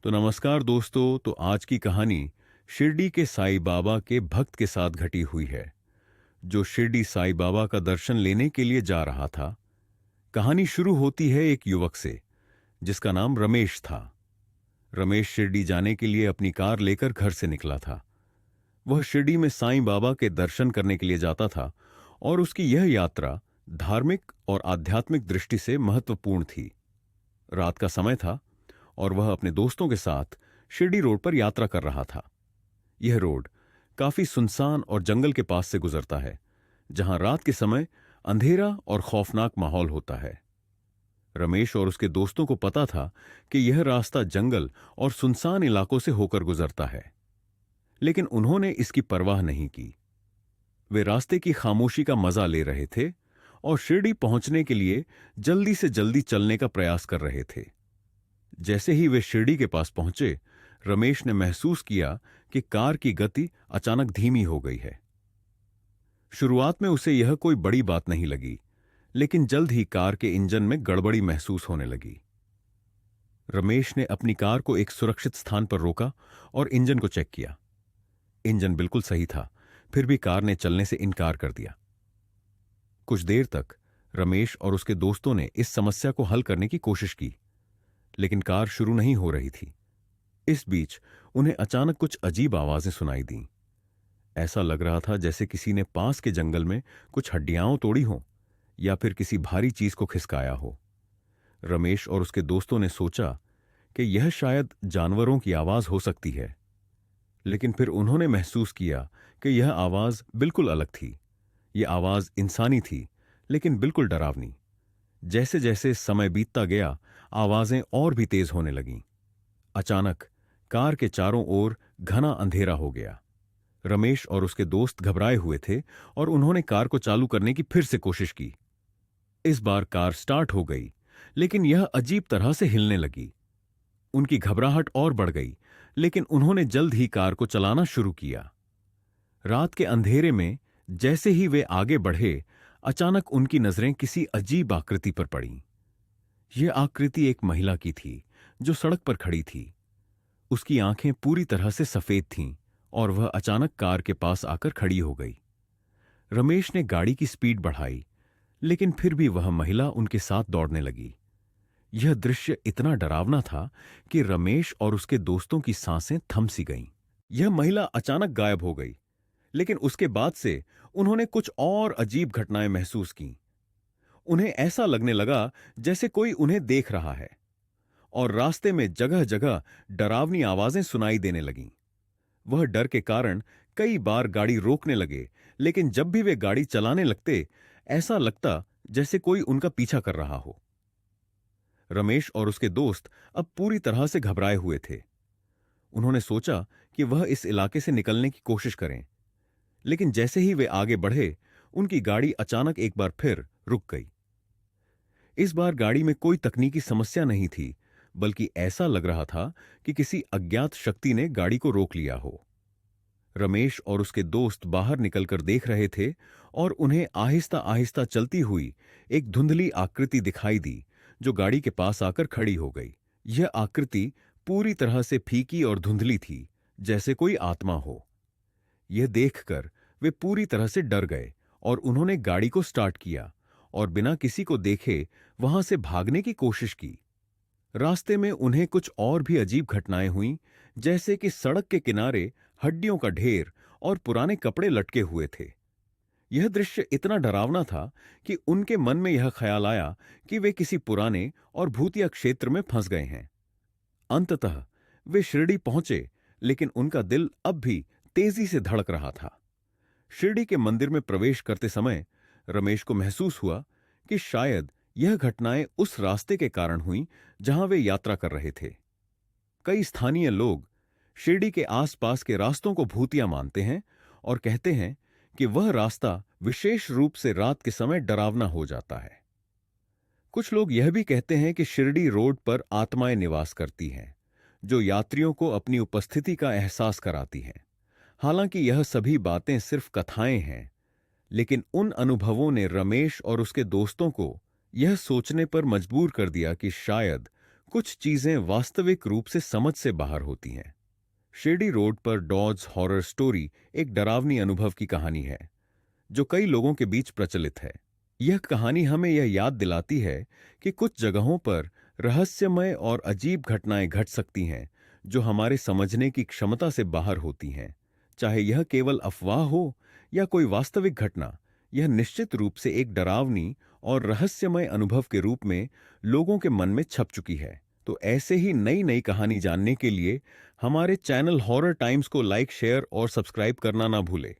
तो नमस्कार दोस्तों। तो आज की कहानी शिरडी के साईं बाबा के भक्त के साथ घटी हुई है, जो शिरडी साईं बाबा का दर्शन लेने के लिए जा रहा था। कहानी शुरू होती है एक युवक से जिसका नाम रमेश था। रमेश शिरडी जाने के लिए अपनी कार लेकर घर से निकला था। वह शिरडी में साईं बाबा के दर्शन करने के लिए जाता था और उसकी यह यात्रा धार्मिक और आध्यात्मिक दृष्टि से महत्वपूर्ण थी। रात का समय था और वह अपने दोस्तों के साथ शिरडी रोड पर यात्रा कर रहा था। यह रोड काफी सुनसान और जंगल के पास से गुजरता है, जहां रात के समय अंधेरा और खौफनाक माहौल होता है। रमेश और उसके दोस्तों को पता था कि यह रास्ता जंगल और सुनसान इलाकों से होकर गुजरता है, लेकिन उन्होंने इसकी परवाह नहीं की। वे रास्ते की खामोशी का मजा ले रहे थे और शिरडी पहुंचने के लिए जल्दी से जल्दी चलने का प्रयास कर रहे थे। जैसे ही वे शिरडी के पास पहुंचे, रमेश ने महसूस किया कि कार की गति अचानक धीमी हो गई है। शुरुआत में उसे यह कोई बड़ी बात नहीं लगी, लेकिन जल्द ही कार के इंजन में गड़बड़ी महसूस होने लगी। रमेश ने अपनी कार को एक सुरक्षित स्थान पर रोका और इंजन को चेक किया। इंजन बिल्कुल सही था, फिर भी कार ने चलने से इनकार कर दिया। कुछ देर तक रमेश और उसके दोस्तों ने इस समस्या को हल करने की कोशिश की, लेकिन कार शुरू नहीं हो रही थी। इस बीच उन्हें अचानक कुछ अजीब आवाजें सुनाई दीं। ऐसा लग रहा था जैसे किसी ने पास के जंगल में कुछ हड्डियां तोड़ी हों या फिर किसी भारी चीज को खिसकाया हो। रमेश और उसके दोस्तों ने सोचा कि यह शायद जानवरों की आवाज हो सकती है, लेकिन फिर उन्होंने महसूस किया कि यह आवाज बिल्कुल अलग थी। यह आवाज इंसानी थी, लेकिन बिल्कुल डरावनी। जैसे जैसे समय बीतता गया, आवाजें और भी तेज होने लगीं। अचानक कार के चारों ओर घना अंधेरा हो गया। रमेश और उसके दोस्त घबराए हुए थे और उन्होंने कार को चालू करने की फिर से कोशिश की। इस बार कार स्टार्ट हो गई, लेकिन यह अजीब तरह से हिलने लगी। उनकी घबराहट और बढ़ गई, लेकिन उन्होंने जल्द ही कार को चलाना शुरू किया। रात के अंधेरे में जैसे ही वे आगे बढ़े, अचानक उनकी नजरें किसी अजीब आकृति पर पड़ीं। यह आकृति एक महिला की थी जो सड़क पर खड़ी थी। उसकी आंखें पूरी तरह से सफेद थीं और वह अचानक कार के पास आकर खड़ी हो गई। रमेश ने गाड़ी की स्पीड बढ़ाई, लेकिन फिर भी वह महिला उनके साथ दौड़ने लगी। यह दृश्य इतना डरावना था कि रमेश और उसके दोस्तों की सांसें थम सी गईं। यह महिला अचानक गायब हो गई, लेकिन उसके बाद से उन्होंने कुछ और अजीब घटनाएं महसूस कीं। उन्हें ऐसा लगने लगा जैसे कोई उन्हें देख रहा है, और रास्ते में जगह जगह डरावनी आवाजें सुनाई देने लगीं। वह डर के कारण कई बार गाड़ी रोकने लगे, लेकिन जब भी वे गाड़ी चलाने लगते, ऐसा लगता जैसे कोई उनका पीछा कर रहा हो। रमेश और उसके दोस्त अब पूरी तरह से घबराए हुए थे। उन्होंने सोचा कि वह इस इलाके से निकलने की कोशिश करें, लेकिन जैसे ही वे आगे बढ़े, उनकी गाड़ी अचानक एक बार फिर रुक गई। इस बार गाड़ी में कोई तकनीकी समस्या नहीं थी, बल्कि ऐसा लग रहा था कि किसी अज्ञात शक्ति ने गाड़ी को रोक लिया हो। रमेश और उसके दोस्त बाहर निकलकर देख रहे थे और उन्हें आहिस्ता आहिस्ता चलती हुई एक धुंधली आकृति दिखाई दी, जो गाड़ी के पास आकर खड़ी हो गई। यह आकृति पूरी तरह से फीकी और धुंधली थी, जैसे कोई आत्मा हो। यह देखकर वे पूरी तरह से डर गए और उन्होंने गाड़ी को स्टार्ट किया और बिना किसी को देखे वहां से भागने की कोशिश की। रास्ते में उन्हें कुछ और भी अजीब घटनाएं हुईं, जैसे कि सड़क के किनारे हड्डियों का ढेर और पुराने कपड़े लटके हुए थे। यह दृश्य इतना डरावना था कि उनके मन में यह ख्याल आया कि वे किसी पुराने और भूतिया क्षेत्र में फंस गए हैं। अंततः वे शिरडी पहुंचे, लेकिन उनका दिल अब भी तेजी से धड़क रहा था। शिरडी के मंदिर में प्रवेश करते समय रमेश को महसूस हुआ कि शायद यह घटनाएं उस रास्ते के कारण हुईं जहां वे यात्रा कर रहे थे। कई स्थानीय लोग शिरडी के आसपास के रास्तों को भूतिया मानते हैं और कहते हैं कि वह रास्ता विशेष रूप से रात के समय डरावना हो जाता है। कुछ लोग यह भी कहते हैं कि शिरडी रोड पर आत्माएं निवास करती हैं, जो यात्रियों को अपनी उपस्थिति का एहसास कराती हैं। हालांकि यह सभी बातें सिर्फ कथाएं हैं, लेकिन उन अनुभवों ने रमेश और उसके दोस्तों को यह सोचने पर मजबूर कर दिया कि शायद कुछ चीजें वास्तविक रूप से समझ से बाहर होती हैं। शिरडी रोड पर डॉज हॉरर स्टोरी एक डरावनी अनुभव की कहानी है जो कई लोगों के बीच प्रचलित है। यह कहानी हमें यह याद दिलाती है कि कुछ जगहों पर रहस्यमय और अजीब घटनाएं घट सकती हैं जो हमारे समझने की क्षमता से बाहर होती हैं। चाहे यह केवल अफवाह हो या कोई वास्तविक घटना, यह निश्चित रूप से एक डरावनी और रहस्यमय अनुभव के रूप में लोगों के मन में छप चुकी है। तो ऐसे ही नई नई कहानी जानने के लिए हमारे चैनल हॉरर टाइम्स को लाइक, शेयर और सब्सक्राइब करना ना भूलें।